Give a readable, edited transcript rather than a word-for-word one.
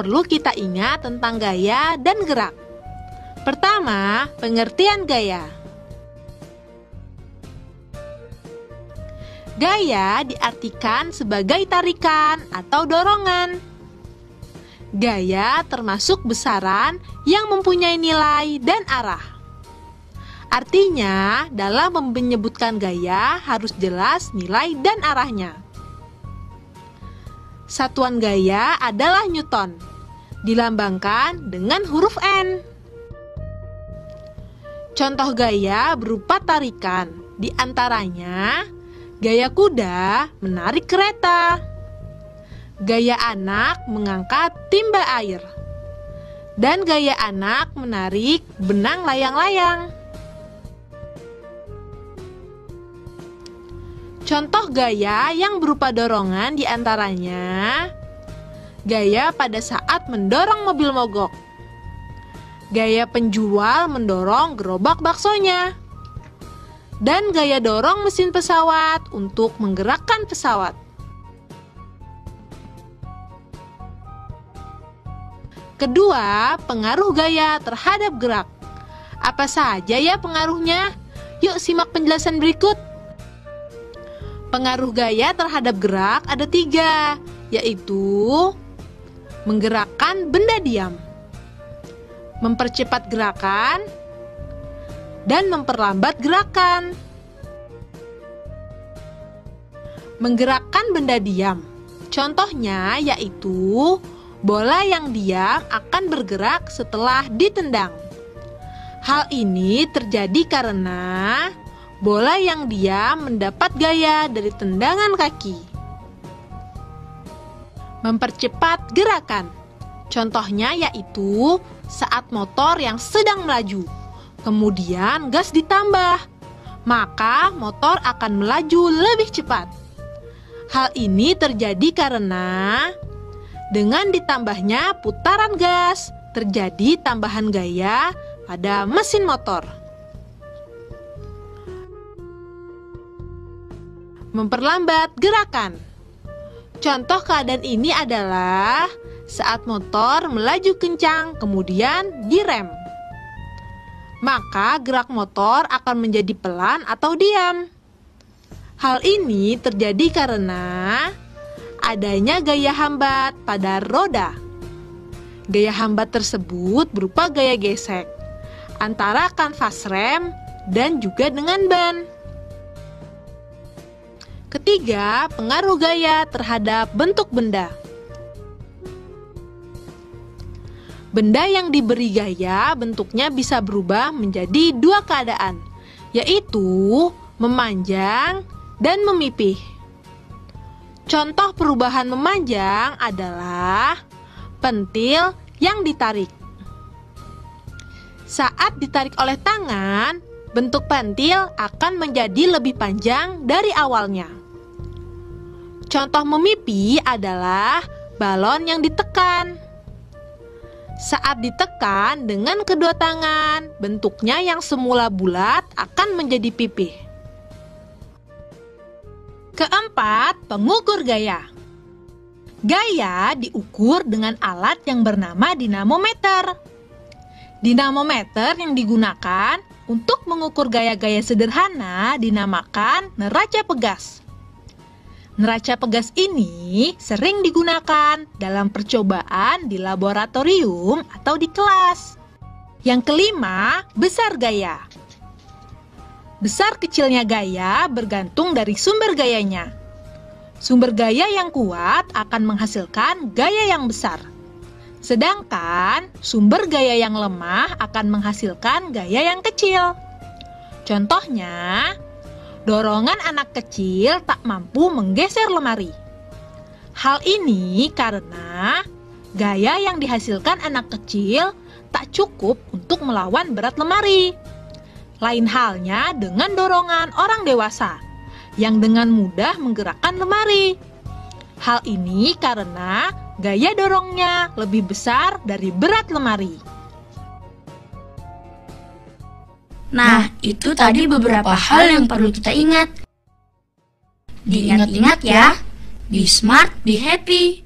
perlu kita ingat tentang gaya dan gerak. Pertama, pengertian gaya. Gaya diartikan sebagai tarikan atau dorongan. Gaya termasuk besaran yang mempunyai nilai dan arah. Artinya, dalam menyebutkan gaya harus jelas nilai dan arahnya. Satuan gaya adalah Newton, dilambangkan dengan huruf N. Contoh gaya berupa tarikan, di antaranya gaya kuda menarik kereta, gaya anak mengangkat timba air, dan gaya anak menarik benang layang-layang. Contoh gaya yang berupa dorongan di antaranya gaya pada saat mendorong mobil mogok, gaya penjual mendorong gerobak baksonya, dan gaya dorong mesin pesawat untuk menggerakkan pesawat. Kedua, pengaruh gaya terhadap gerak. Apa saja ya pengaruhnya? Yuk simak penjelasan berikut. Pengaruh gaya terhadap gerak ada 3, yaitu menggerakkan benda diam, mempercepat gerakan, dan memperlambat gerakan. Menggerakkan benda diam, contohnya yaitu bola yang diam akan bergerak setelah ditendang. Hal ini terjadi karena bola yang diam mendapat gaya dari tendangan kaki. Mempercepat gerakan, contohnya yaitu saat motor yang sedang melaju, kemudian gas ditambah, maka motor akan melaju lebih cepat. Hal ini terjadi karena dengan ditambahnya putaran gas, terjadi tambahan gaya pada mesin motor. Memperlambat gerakan. Contoh keadaan ini adalah saat motor melaju kencang kemudian direm. Maka gerak motor akan menjadi pelan atau diam. Hal ini terjadi karena adanya gaya hambat pada roda. Gaya hambat tersebut berupa gaya gesek antara kanvas rem dan juga dengan ban. Ketiga, pengaruh gaya terhadap bentuk benda. Benda yang diberi gaya bentuknya bisa berubah menjadi 2 keadaan, yaitu memanjang dan memipih. Contoh perubahan memanjang adalah pentil yang ditarik. Saat ditarik oleh tangan, bentuk pentil akan menjadi lebih panjang dari awalnya. Contoh memipih adalah balon yang ditekan. Saat ditekan dengan kedua tangan, bentuknya yang semula bulat akan menjadi pipih. Keempat, pengukur gaya. Gaya diukur dengan alat yang bernama dinamometer. Dinamometer yang digunakan untuk mengukur gaya-gaya sederhana dinamakan neraca pegas. Neraca pegas ini sering digunakan dalam percobaan di laboratorium atau di kelas. Yang kelima, besar gaya. Besar kecilnya gaya bergantung dari sumber gayanya. Sumber gaya yang kuat akan menghasilkan gaya yang besar. Sedangkan sumber gaya yang lemah akan menghasilkan gaya yang kecil. Contohnya, dorongan anak kecil tak mampu menggeser lemari. Hal ini karena gaya yang dihasilkan anak kecil tak cukup untuk melawan berat lemari. Lain halnya dengan dorongan orang dewasa yang dengan mudah menggerakkan lemari. Hal ini karena gaya dorongnya lebih besar dari berat lemari. Nah, itu tadi beberapa hal yang perlu kita ingat. Diingat-ingat ya. Be smart, be happy.